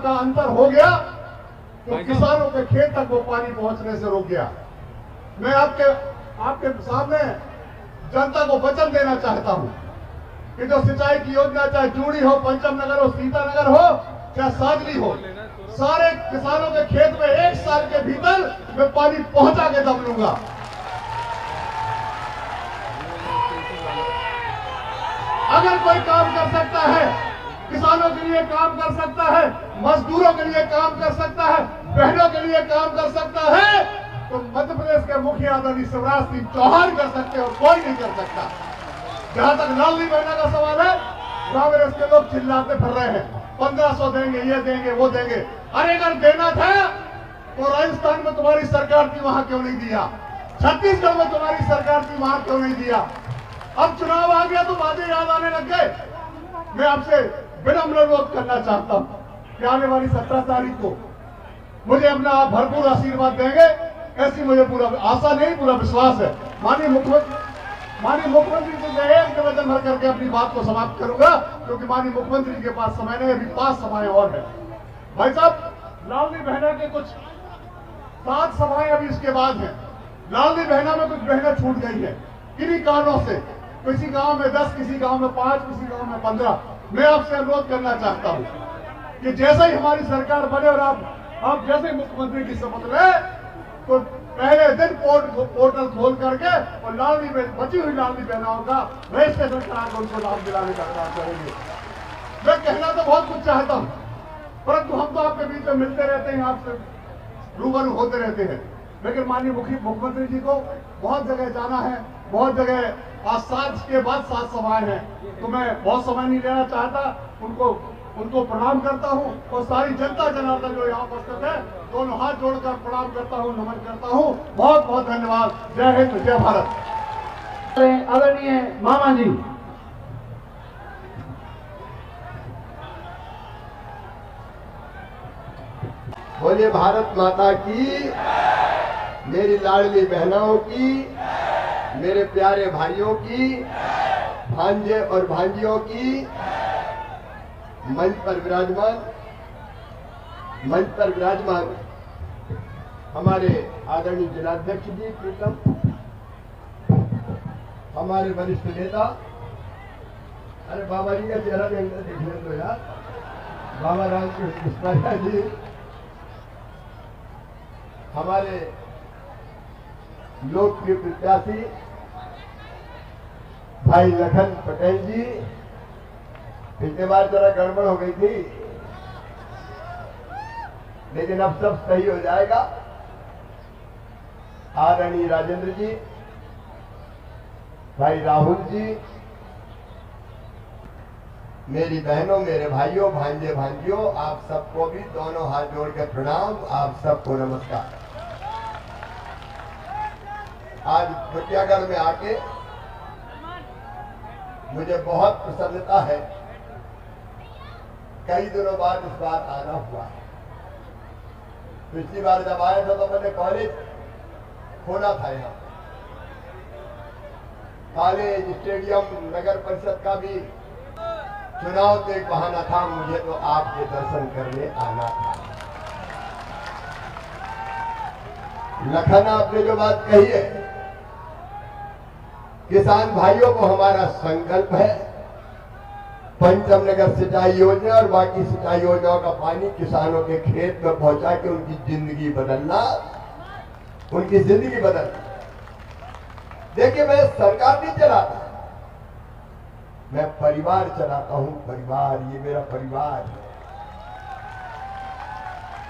का अंतर हो गया तो किसानों के खेत तक वो पानी पहुंचने से रोक गया। मैं आपके सामने जनता को वचन देना चाहता हूं कि जो सिंचाई की योजना चाहे जूड़ी हो, पंचम नगर हो, सीतानगर हो, चाहे सादली हो, सारे किसानों के खेत में 1 साल के भीतर मैं पानी पहुंचा के दम लूंगा। अगर कोई काम कर सकता है, किसानों के लिए काम कर सकता है, मजदूरों के लिए काम कर सकता है, बहनों के लिए काम कर सकता है, तो मध्य प्रदेश के मुखिया आदरणीय शिवराज सिंह चौहान कर सकते हैं और कोई नहीं कर सकता। जहां तक लाडली बहना का सवाल है, कांग्रेस के लोग चिल्लाते फिर रहे हैं 1500 देंगे, ये देंगे, वो देंगे। अरे अगर देना था तो राजस्थान में तुम्हारी सरकार थी, वहां क्यों नहीं दिया? छत्तीसगढ़ में तुम्हारी सरकार थी, वहां क्यों नहीं दिया? अब चुनाव आ गया तो बातें याद आने लग गए। मैं आपसे विनम्र अनुरोध करना चाहता हूं कि आने वाली 17 तारीख को मुझे अपना आप भरपूर आशीर्वाद देंगे, ऐसी मुझे पूरा आशा नहीं, पूरा विश्वास है। माननीय मुख्यमंत्री से मैं एक निवेदन भर करके अपनी बात को समाप्त करूंगा, क्योंकि माननीय मुख्यमंत्री के पास समय नहीं, अभी 5 सभाएं और है। भाई साहब, लाडली बहना के कुछ 7 सभाएं अभी इसके बाद है। लाडली बहना में कुछ बहनें छूट गई है किन्हीं कारणों से, किसी गांव में 10, किसी गांव में 5, किसी गांव में 15। मैं आपसे अनुरोध करना चाहता हूं कि जैसे ही हमारी सरकार बने और आप जैसे मुख्यमंत्री की शपथ लें, तो पहले दिन पोर्टल खोल करके और बची हुई लाडली बहनाओं का रजिस्ट्रेशन कराकर उनको लाभ दिलाने का काम करेंगे। मैं कहना तो बहुत कुछ चाहता हूं, परंतु हम तो आपके बीच में मिलते रहते हैं, आपसे रूबरू होते रहते हैं, लेकिन माननीय मुख्यमंत्री जी को बहुत जगह जाना है, बहुत जगह आज 7 के बाद 7 सभाएं हैं, तो मैं बहुत समय नहीं लेना चाहता। उनको प्रणाम करता हूं और सारी जनता जनार्दन जो यहाँ उपस्थित है, दोनों हाथ जोड़कर प्रणाम करता हूं, नमन करता हूं। बहुत बहुत धन्यवाद। जय हिंद, जय भारत। आदरणीय मामा जी, बोले भारत माता की, मेरी लाडली बहनों की, मेरे प्यारे भाइयों की, भांजे और भांजियों की, मंच पर विराजमान हमारे आदरणीय जिलाध्यक्ष जी प्रीतम, हमारे वरिष्ठ नेता, अरे बाबा जी का चेहरा भी अंदर देखने दो यार, बाबा रामकृष्ण मिश्रा जी, हमारे लोकप्रिय प्रत्याशी भाई लखन पटेल जी, पिछले बार जरा गड़बड़ हो गई थी, लेकिन अब सब सही हो जाएगा। आदरणीय राजेंद्र जी, भाई राहुल जी, मेरी बहनों, मेरे भाइयों, भांजे भांजियों, आप सबको भी दोनों हाथ जोड़कर प्रणाम, आप सबको नमस्कार। आज कुटियागढ़ में आके मुझे बहुत प्रसन्नता है। कई दिनों बाद इस बार आना हुआ है। पिछली बार जब आया था तो मैंने कॉलेज खोला था यहाँ, कॉलेज, स्टेडियम, नगर परिषद का भी चुनाव तो एक बहाना था, मुझे तो आपके दर्शन करने आना था। लखन, आपने जो बात कही है, किसान भाइयों को हमारा संकल्प है, पंचम नगर सिंचाई योजना और बाकी सिंचाई योजनाओं का पानी किसानों के खेत में पहुंचा के उनकी जिंदगी बदलना, उनकी जिंदगी बदलना। देखिए, मैं सरकार नहीं चलाता, मैं परिवार चलाता हूं। परिवार, ये मेरा परिवार है।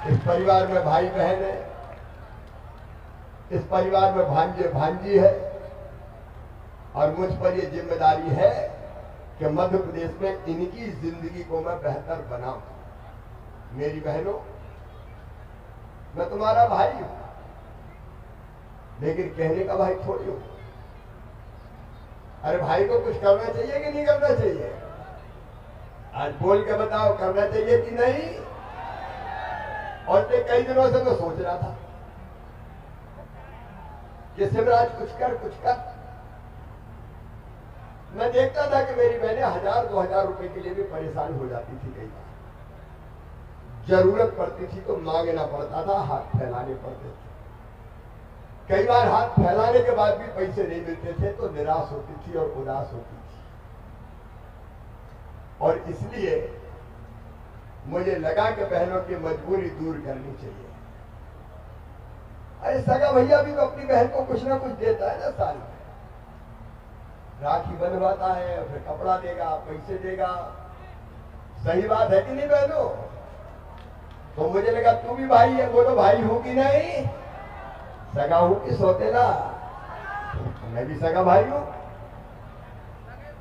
इस परिवार में भाई बहन है, इस परिवार में भांजे भांजी है, और मुझ पर ये जिम्मेदारी है कि मध्य प्रदेश में इनकी जिंदगी को मैं बेहतर बनाऊं। मेरी बहनों, मैं तुम्हारा भाई हूं, लेकिन कहने का भाई थोड़ी हूं। अरे भाई को कुछ करना चाहिए कि नहीं करना चाहिए? आज बोल के बताओ, करना चाहिए कि नहीं? और कई दिनों से मैं सोच रहा था कि शिवराज कुछ कर। मैं देखता था कि मेरी बहनें 1000-2000 रुपए के लिए भी परेशान हो जाती थी। कई बार जरूरत पड़ती थी तो मांगना पड़ता था, हाथ फैलाने पड़ते थे। कई बार हाथ फैलाने के बाद भी पैसे नहीं मिलते थे तो निराश होती थी और उदास होती थी। और इसलिए मुझे लगा कि बहनों की मजबूरी दूर करनी चाहिए। अरे सगा भैया भी तो अपनी बहन को कुछ ना कुछ देता है ना साल में, राखी बंधवाता है, फिर कपड़ा देगा, पैसे देगा। सही बात है कि नहीं बहनों? तो मुझे लगा तू भी भाई है, बोलो भाई हूं कि नहीं? सगा हूं कि सौतेला? मैं भी सगा भाई हूं।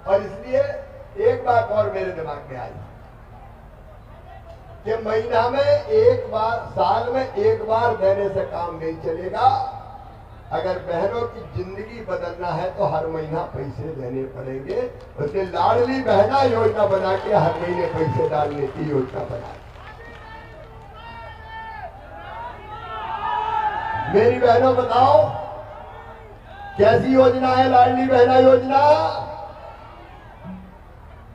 और इसलिए एक बात और मेरे दिमाग में आई कि महीना में एक बार, साल में एक बार देने से काम नहीं चलेगा। अगर बहनों की जिंदगी बदलना है तो हर महीना पैसे देने पड़ेंगे। उसके लाडली बहना योजना बना के हर महीने पैसे डालने की योजना बना। मेरी बहनों बताओ कैसी योजना है लाडली बहना योजना?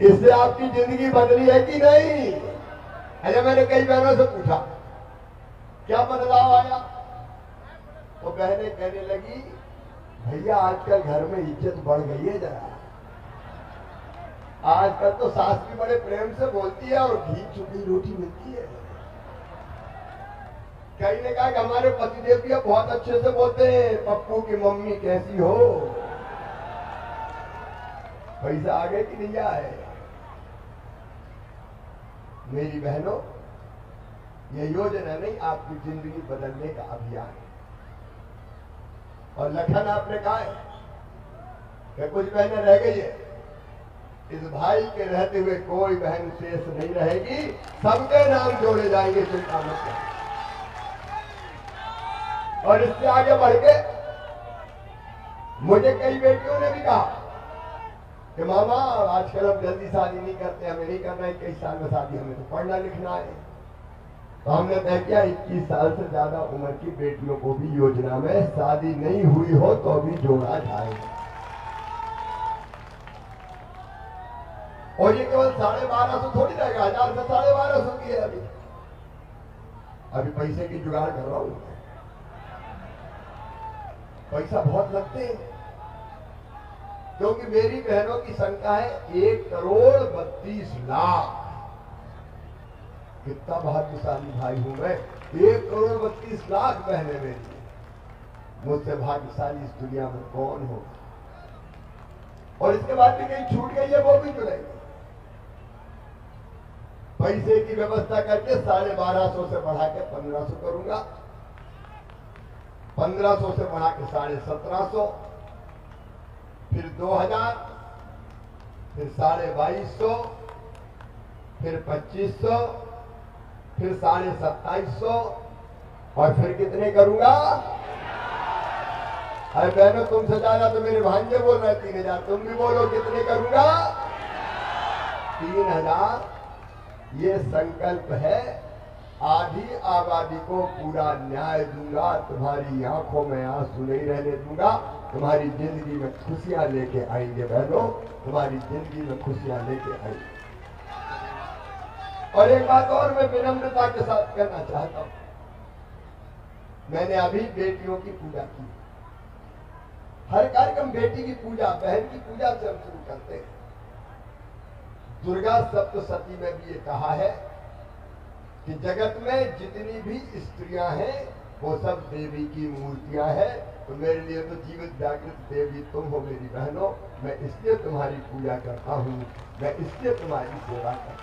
इससे आपकी जिंदगी बदली है कि नहीं? अच्छा, मैंने कई बहनों से पूछा क्या बदलाव आया, तो बहनें कहने लगी भैया आजकल घर में इज्जत बढ़ गई है जरा। आजकल तो सास भी बड़े प्रेम से बोलती है और घी चुकी रोटी मिलती है। कई ने कहा कि हमारे पतिदेव भी बहुत अच्छे से बोलते हैं, पप्पू की मम्मी कैसी हो। पैसा आगे कि नहीं आए? मेरी बहनों, यह योजना नहीं, आपकी जिंदगी बदलने का अभियान है। और लखन आपने कहा है कि कुछ बहनें रह गई है, इस भाई के रहते हुए कोई बहन शेष नहीं रहेगी, सबके नाम जोड़े जाएंगे, चिंता मत करो। और इससे आगे बढ़ के मुझे कई बेटियों ने भी कहा कि मामा आजकल हम जल्दी शादी नहीं करते, हमें नहीं करना है 21 साल में शादी, हमें तो पढ़ना लिखना है। तो हमने तय किया 21 साल से ज्यादा उम्र की बेटियों को भी योजना में शादी नहीं हुई हो तो भी जोड़ा जाएगा। और ये केवल 1250 थोड़ी रहेगा, 1000 से 1250 की है। अभी पैसे की जुगाड़ कर रहा हूं, पैसा बहुत लगते हैं, क्योंकि मेरी बहनों की संख्या है 1,32,00,000। कितना भाग्यशाली भाई हूं मैं, 1,32,00,000 बहनें मेरी। मुझसे भाग्यशाली इस दुनिया में कौन हो? और इसके बाद भी कहीं छूट गई है वो भी जुड़ेगी। पैसे की व्यवस्था करके 1250 से बढ़ा के 1500 करूंगा, 1500 से बढ़ा के 1750, फिर 2000, फिर 2250, फिर 2500, फिर 2750 और फिर कितने करूंगा? अरे बहनों, तुमसे ज्यादा तो मेरे भांजे बोल रहे हैं 3000, तुम भी बोलो कितने करूंगा? 3000। ये संकल्प है। आधी आबादी को पूरा न्याय दूंगा, तुम्हारी आंखों में आंसू नहीं रहने दूंगा, तुम्हारी जिंदगी में खुशियां लेके आएंगे बहनों, तुम्हारी जिंदगी में खुशियां लेके आएंगे। और एक बात और मैं विनम्रता के साथ कहना चाहता हूं, मैंने अभी बेटियों की पूजा की। हर कार्यक्रम बेटी की पूजा, बहन की पूजा से हम शुरू करते हैं। दुर्गा सप्तशती में भी ये कहा है कि जगत में जितनी भी स्त्रियां हैं वो सब देवी की मूर्तियां हैं। तो मेरे लिए तो जीवित जागृत देवी तुम हो मेरी बहनों, मैं इसलिए तुम्हारी पूजा करता हूं, मैं इसलिए तुम्हारी सेवा करता हूं।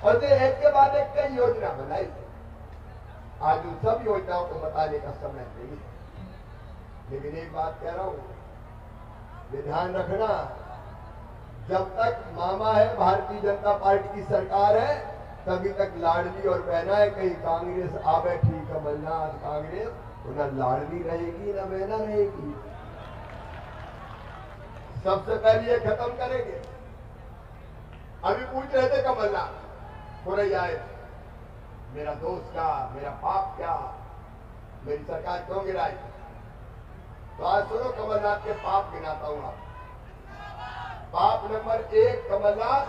और एक के बाद एक कई योजना बनाई। आज उन सब योजनाओं को बताने का समय नहीं है, लेकिन एक बात कह रहा हूं, ध्यान रखना, जब तक मामा है, भारतीय जनता पार्टी की सरकार है, तभी तक लाडली और बहना है। कहीं कांग्रेस आ बैठी, कमलनाथ कांग्रेस, तो न लाडली रहेगी न बहना रहेगी। सबसे पहले ये खत्म करेंगे। अभी पूछ रहे थे कमलनाथ, पूरे आए, मेरा दोस्त क्या, मेरा पाप क्या, मेरी सरकार क्यों गिराई? तो आज सुनो, कमलनाथ के पाप गिनाता हूं आप। पाप नंबर 1 कमलनाथ,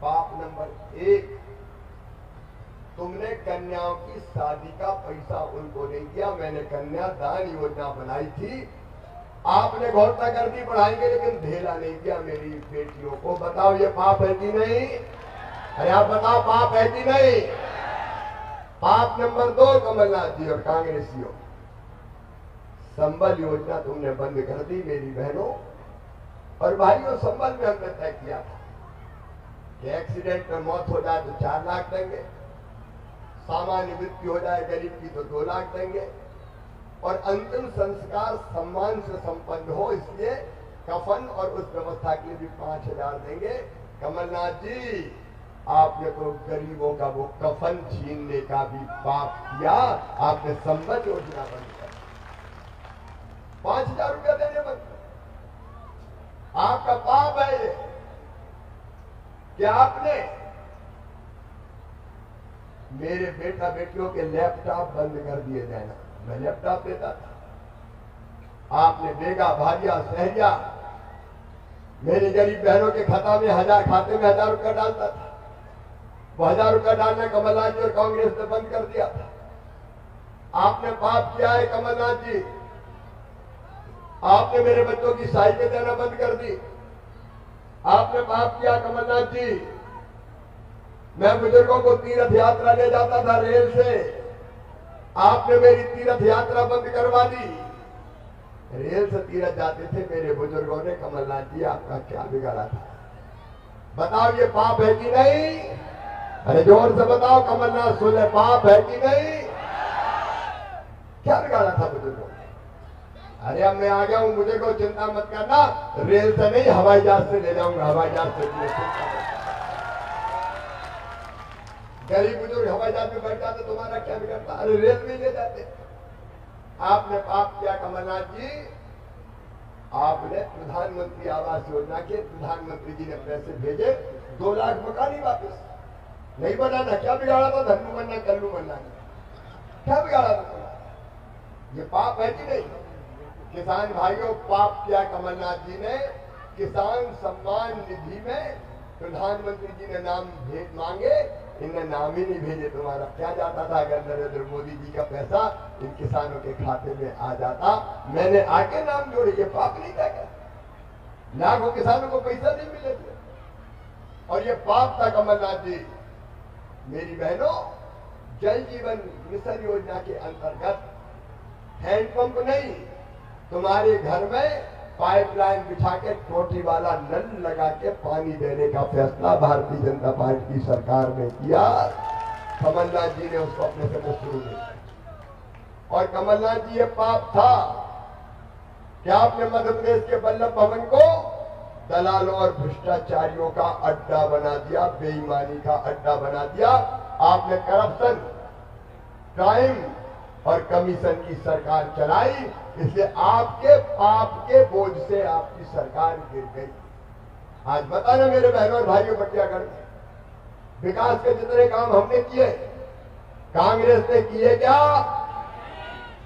पाप नंबर 1 तुमने कन्याओं की शादी का पैसा उनको नहीं दिया। मैंने कन्यादान योजना बनाई थी, आपने घोषणा कर दी बढ़ाएंगे, लेकिन ढेला नहीं दिया मेरी बेटियों को। बताओ ये पाप है कि नहीं? अरे आप बताओ पाप है कि नहीं? पाप नंबर 2, कमलनाथ जी और कांग्रेसियों, संबल योजना तुमने बंद कर दी मेरी बहनों और भाइयों। संबल में हमने तय किया था कि एक्सीडेंट में मौत हो जाए तो 4 लाख देंगे, सामान्य मृत्यु हो जाए गरीब की तो 2 लाख देंगे, और अंतिम संस्कार सम्मान से संपन्न हो इसलिए कफन और उस व्यवस्था के लिए भी 5,000 देंगे। कमलनाथ जी, आपने तो गरीबों का वो कफन छीनने का भी पाप किया, आपने संबल योजना बंद कर, 5,000 रुपया देने बंद कर। आपका पाप है ये कि आपने मेरे बेटा बेटियों के लैपटॉप बंद कर दिए जाना। मैं लैपटॉप देता था, आपने बेगा भारिया सहरिया मेरी गरीब बहनों के खाते में 1,000 रुपया डालता था। वो 1,000 रुपया डालना कमलनाथ जी और कांग्रेस ने बंद कर दिया था। आपने पाप किया है कमलनाथ जी, आपने मेरे बच्चों की साइकिल देना बंद कर दी। आपने पाप किया कमलनाथ जी, मैं बुजुर्गों को तीर्थ यात्रा ले जाता था रेल से, आपने मेरी तीर्थ यात्रा बंद करवा दी। रेल से तीर्थ जाते थे मेरे बुजुर्गों ने, कमलनाथ जी आपका क्या बिगाड़ा था? बताओ ये पाप है कि नहीं? अरे जोर से बताओ कमलनाथ, सुने, पाप है कि नहीं? क्या बिगाड़ा था बुजुर्गों ने? अरे अब मैं आ गया हूं, मुझे को चिंता मत करना, रेल से नहीं हवाई जहाज से ले जाऊंगा, हवाई जहाज से। गरीब बुजुर्ग हवाई जहाज में बैठ जाते, तुम्हारा क्या बिगड़ता? अरे रेल में ले जाते। आपने पाप किया कमलनाथ जी, आपने प्रधानमंत्री आवास योजना के प्रधानमंत्री जी ने पैसे भेजे, 2 लाख मकान ही वापस नहीं बनाना। क्या बिगाड़ा था? धन्नू बनना कल्लू बनना, क्या बिगाड़ा था? ये पाप है कि नहीं? किसान भाइयों, पाप किया कमलनाथ जी ने। किसान सम्मान निधि में प्रधानमंत्री जी ने नाम भेज मांगे, इनने नाम ही नहीं भेजे। तुम्हारा क्या जाता था अगर नरेंद्र मोदी जी का पैसा इन किसानों के खाते में आ जाता? मैंने आके नाम जोड़े, ये पाप नहीं था क्या? लाखों किसानों को पैसा नहीं मिले थे और ये पाप था कमलनाथ जी। मेरी बहनों, जल जीवन मिशन योजना के अंतर्गत हैंडपंप नहीं, तुम्हारे घर में पाइपलाइन बिछा के टोटी वाला नल लगा के पानी देने का फैसला भारतीय जनता पार्टी की सरकार ने किया। कमलनाथ जी ने उसको अपने से शुरू किया। और कमलनाथ जी, ये पाप था कि आपने मध्य प्रदेश के वल्लभ भवन को दलालों और भ्रष्टाचारियों का अड्डा बना दिया, बेईमानी का अड्डा बना दिया। आपने करप्शन, क्राइम और कमीशन की सरकार चलाई, इसलिए आपके पाप के बोझ से आपकी सरकार गिर गई। आज बताना मेरे बहनों और भाइयों, बटियागढ़ में विकास के जितने काम हमने किए, कांग्रेस ने किए क्या?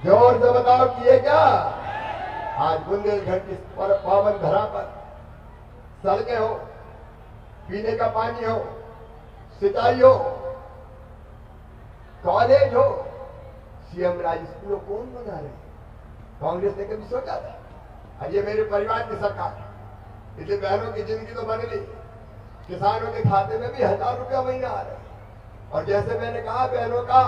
जोर से बताओ, किए क्या? आज बुंदेलखंड की पावन धरा पर सड़कें हो, पीने का पानी हो, सिंचाई हो, कॉलेज हो, सीएम राज स्कूल कौन बना रहे? कांग्रेस ने कभी सोचा था? ये मेरे परिवार की सरकार है, इसलिए बहनों की जिंदगी तो बन गई। किसानों के खाते में भी 1,000 रुपया महीना आ रहे हैं। और जैसे मैंने कहा बहनों का,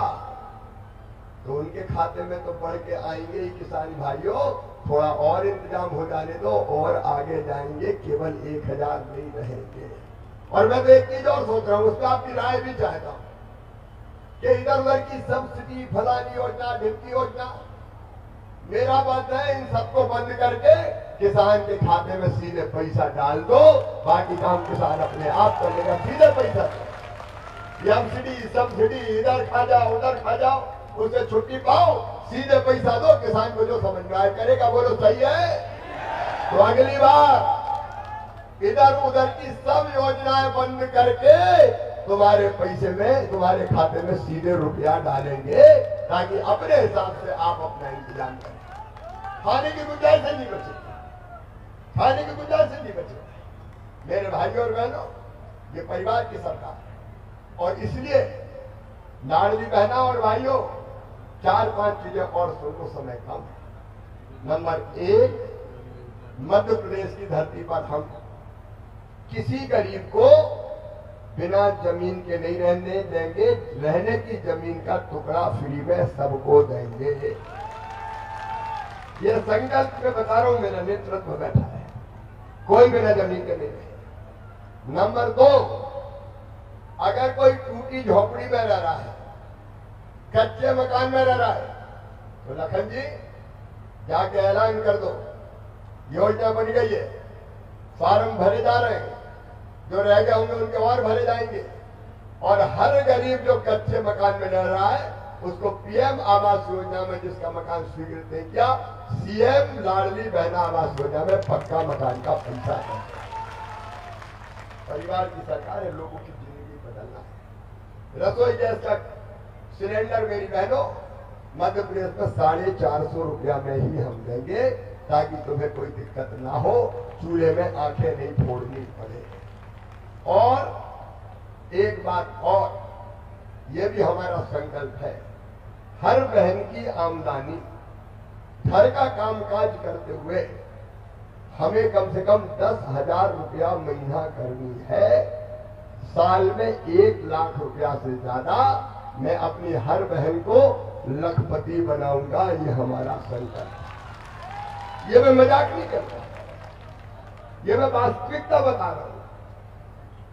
तो उनके खाते में तो बढ़ के आएंगे ही किसान भाइयों। थोड़ा और इंतजाम हो जाने दो और आगे जाएंगे, केवल 1,000 नहीं रहेंगे। और मैं तो एक चीज और सोच रहा हूं, उस पर आपकी राय भी चाहता हूं कि इधर उधर की सब्सिडी, फलानी योजना, ढिमकी योजना, मेरा बात है इन सबको बंद करके किसान के खाते में सीधे पैसा डाल दो, बाकी काम किसान अपने आप कर लेगा। सीधे पैसा, सब्सिडी इधर खा जाओ उधर खा जाओ, उससे छुट्टी पाओ, सीधे पैसा दो, किसान को जो समझ में आए करेगा। बोलो सही है? तो अगली बार इधर उधर की सब योजनाएं बंद करके तुम्हारे पैसे में, तुम्हारे खाते में सीधे रुपया डालेंगे, ताकि अपने हिसाब से आप अपना इंतजाम करें। खाने की गुंजाइश नहीं बचे, खाने की गुंजाइश नहीं बचे। मेरे भाइयों और बहनों, ये परिवार की सरकार है और इसलिए लाडली बहना और भाइयों, 4-5 चीजें और सुन लो, समय कम है। नंबर 1, मध्य प्रदेश की धरती पर हम किसी गरीब को बिना जमीन के नहीं रहने देंगे, रहने की जमीन का टुकड़ा फ्री में सबको देंगे। ये संकल्प में बता रहा हूं, मेरा नेतृत्व बैठा है, कोई बिना जमीन के नहीं रहे। नंबर 2, अगर कोई टूटी झोपड़ी में रह रहा है, कच्चे मकान में रह रहा है, तो लखन जी जाके ऐलान कर दो, योजना बन गई है, फॉर्म भरे जा रहे हैं, जो रह गए होंगे उनके और भरे जाएंगे, और हर गरीब जो कच्चे मकान में रह रहा है उसको पीएम आवास योजना में जिसका मकान स्वीकृत नहीं किया, सीएम लाडली बहना आवास योजना में पक्का मकान का पैसा है। परिवार की सरकार है, लोगों की जिंदगी बदलना है। रसोई गैस का सिलेंडर मेरी बहनों मध्य प्रदेश में 450 रुपया में ही हम देंगे, ताकि तुम्हें कोई दिक्कत ना हो, चूल्हे में आंखें नहीं फोड़नी पड़े। और एक बात और, यह भी हमारा संकल्प है, हर बहन की आमदनी घर का कामकाज करते हुए हमें कम से कम 10,000 रुपया महीना करनी है। साल में 1 लाख रुपया से ज्यादा मैं अपनी हर बहन को लखपति बनाऊंगा, ये हमारा संकल्प है। ये मैं मजाक नहीं करता, ये मैं वास्तविकता बता रहा हूं।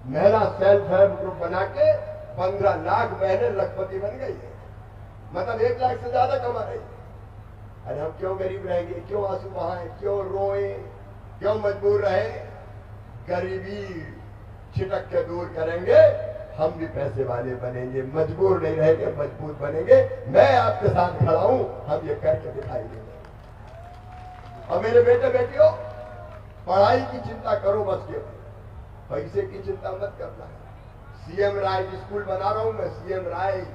महिला सेल्फ हेल्प ग्रुप बना के 15 लाख बहनें लखपति बन गई है, मतलब 1 लाख से ज्यादा कमा रही है। अरे हम क्यों गरीब रहेंगे, क्यों आंसू बहाएं, क्यों रोए, क्यों मजबूर रहे? गरीबी छिटक के दूर करेंगे, हम भी पैसे वाले बनेंगे, मजबूर नहीं रहेंगे, मजबूत बनेंगे। मैं आपके साथ खड़ा हूं, हम ये करके दिखाई देंगे। और मेरे बेटे बेटियों, पढ़ाई की चिंता करो बस, के पैसे की चिंता मत करना है। सीएम राइज स्कूल बना रहा हूं मैं, सीएम राइज।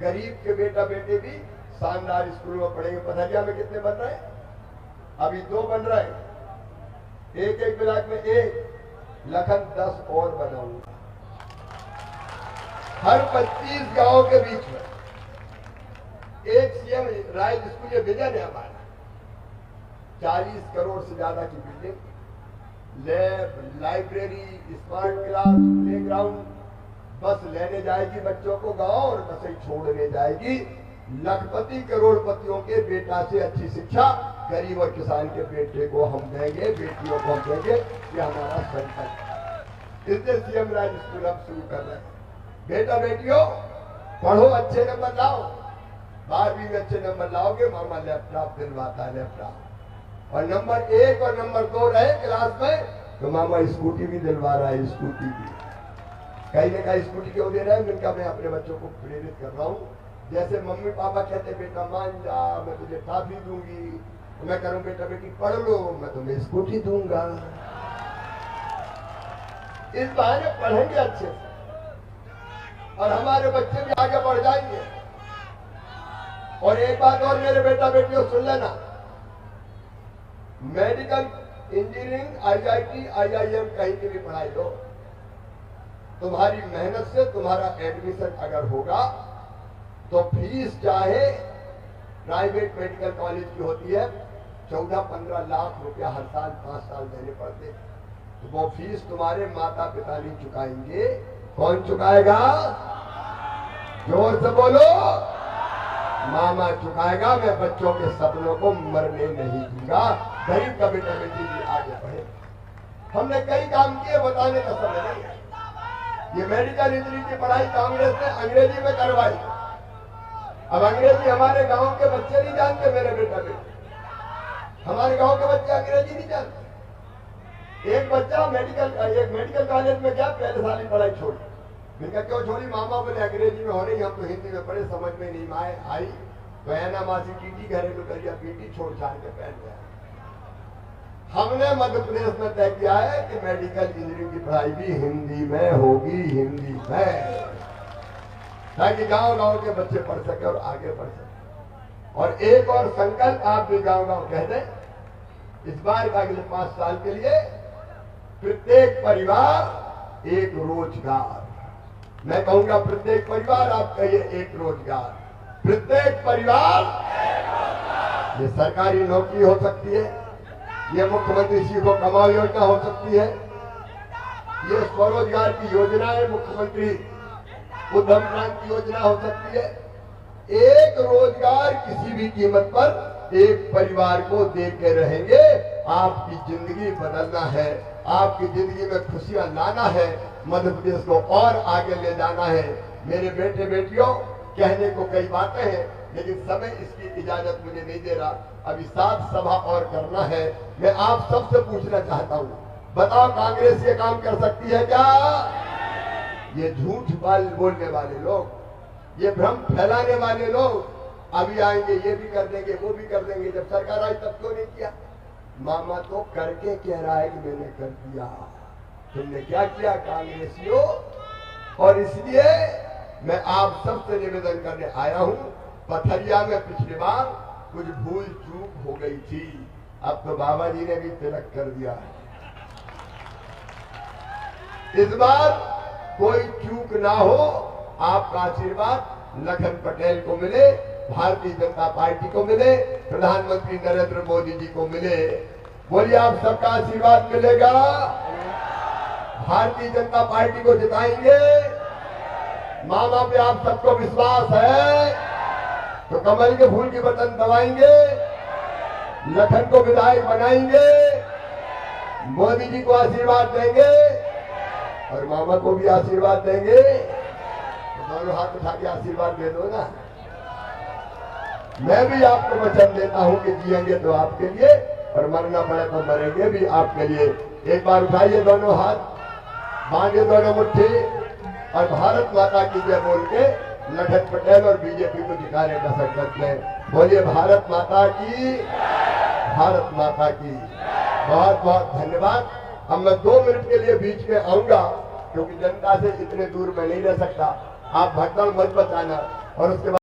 गरीब के बेटा बेटे भी शानदार स्कूल में पढ़ेंगे। पथरिया में कितने बन रहे हैं? अभी 2 बन रहे हैं, एक ब्लॉक में 1, लखन 10 और बनाऊंगा। हर 25 गांव के बीच में एक सीएम राइज स्कूल, ये विजन है हमारा। 40 करोड़ से ज्यादा की building, lab, library, smart class, playground. बस लेने जाएगी बच्चों को गांव और बस ही छोड़ने जाएगी। लखपति करोड़पतियों के बेटा से अच्छी शिक्षा गरीब और किसान के बेटे को हम देंगे, बेटियों को हम देंगे। ये हमारा संकल्प है। इसलिए सीएम राइज स्कूल हम शुरू कर रहे हैं। बेटा बेटियों पढ़ो, अच्छे नंबर लाओ, 12वीं में अच्छे नंबर लाओगे, मामा लैपटॉप दिलवाता है, लैपटॉप। और नंबर 1 और नंबर 2 रहे क्लास में तो मामा स्कूटी भी दिलवा रहा है, स्कूटी भी। कहीं ना कहीं स्कूटी क्यों दे रहा है? जिनका मैं अपने बच्चों को प्रेरित कर रहा हूँ। जैसे मम्मी पापा कहते बेटा मान जा, मैं तुझे टॉफी दूंगी, तो मैं करूं बेटा बेटी पढ़ लो, मैं तुम्हें स्कूटी दूंगा। इस बहाने पढ़ेंगे अच्छे से और हमारे बच्चे भी आगे बढ़ जाएंगे। और एक बात और मेरे बेटा बेटियों सुन लेना, मेडिकल, इंजीनियरिंग, IIT, IIM कहीं की भी पढ़ाई लो, तुम्हारी मेहनत से तुम्हारा एडमिशन अगर होगा तो फीस चाहे प्राइवेट मेडिकल कॉलेज की होती है 14-15 लाख रुपया हर साल 5 साल देने पड़ते, तो वो फीस तुम्हारे माता पिता नहीं चुकाएंगे। कौन चुकाएगा? जोर से बोलो, मामा चुकाएगा। मैं बच्चों के सपनों को मरने नहीं दूंगा। गरीब का बेटा बेटी भी आगे बढ़े। हमने कई काम किए, बताने का समय नहीं है। ये मेडिकल इंजीनियरिंग की पढ़ाई कांग्रेस ने अंग्रेजी में करवाई। अब अंग्रेजी हमारे गांव के बच्चे नहीं जानते, मेरे बेटा बेटे, हमारे गांव के बच्चे अंग्रेजी नहीं जानते। एक बच्चा मेडिकल कॉलेज में गया, पहले साल की पढ़ाई छोड़ी। मैंने क्यों छोड़ी? मामा बोले अंग्रेजी में हो रही, हम तो हिंदी में पढ़े, समझ में नहीं आई। तो ऐना मासी टीटी घरेलू करिया, पीटी छोड़ छाड़ के पहन गया। हमने मध्य प्रदेश में तय किया है कि मेडिकल इंजीनियरिंग की पढ़ाई भी हिंदी में होगी, हिंदी में, ताकि गांव-गांव के बच्चे पढ़ सके और आगे बढ़ सके। और एक और संकल्प आप भी गांव-गांव कह दें, इस बार का अगले 5 साल के लिए प्रत्येक परिवार एक रोजगार, मैं कहूंगा प्रत्येक परिवार आपका ये एक रोजगार, प्रत्येक परिवार। ये सरकारी नौकरी हो सकती है, ये मुख्यमंत्री सीखो कमाओ योजना हो सकती है, ये स्वरोजगार की योजना है, मुख्यमंत्री उद्यम क्रांति योजना हो सकती है। एक रोजगार किसी भी कीमत पर एक परिवार को दे के रहेंगे। आपकी जिंदगी बदलना है, आपकी जिंदगी में खुशियां लाना है, मध्य प्रदेश को और आगे ले जाना है। मेरे बेटे बेटियों, कहने को कई बातें हैं, लेकिन समय इसकी इजाजत मुझे नहीं दे रहा। अभी 7 सभा और करना है। मैं आप सबसे पूछना चाहता हूं, बताओ कांग्रेस ये काम कर सकती है क्या? ये झूठ बोलने वाले लोग, ये भ्रम फैलाने वाले लोग अभी आएंगे, ये भी कर देंगे, वो भी कर देंगे। जब सरकार आई तब क्यों नहीं किया? मामा तो करके कह रहा है कि मैंने कर दिया। तुमने क्या किया कांग्रेसियों? और इसलिए मैं आप सबसे निवेदन करने आया हूं, पथरिया में पिछली बार कुछ भूल चूक हो गई थी, अब तो बाबा जी ने भी तिलक कर दिया है। इस बार कोई चूक ना हो, आपका आशीर्वाद लखन पटेल को मिले, भारतीय जनता पार्टी को मिले, प्रधानमंत्री नरेंद्र मोदी जी को मिले। बोलिए, आप सबका आशीर्वाद मिलेगा? भारतीय जनता पार्टी को जिताएंगे? मामा पे आप सबको विश्वास है तो कमल के फूल की बटन दबाएंगे, लखन को विधायक बनाएंगे, मोदी जी को आशीर्वाद देंगे और मामा को भी आशीर्वाद देंगे। तो दोनों हाथ उठा के आशीर्वाद दे दो ना। मैं भी आपको वचन देता हूं कि जिएंगे तो आपके लिए और मरना पड़े तो मरेंगे भी आपके लिए। एक बार उठाइए दोनों हाथ, बांधे दोनों मुट्ठी और भारत माता की जय बोल के लखन पटेल और बीजेपी को जिताने का संकल्प लें। बोलिए, भारत माता की, भारत माता की। बहुत बहुत धन्यवाद। अब मैं 2 मिनट के लिए बीच में आऊंगा, क्योंकि जनता से इतने दूर मैं नहीं रह सकता। आप भगदड़ मत बचाना और उसके बाद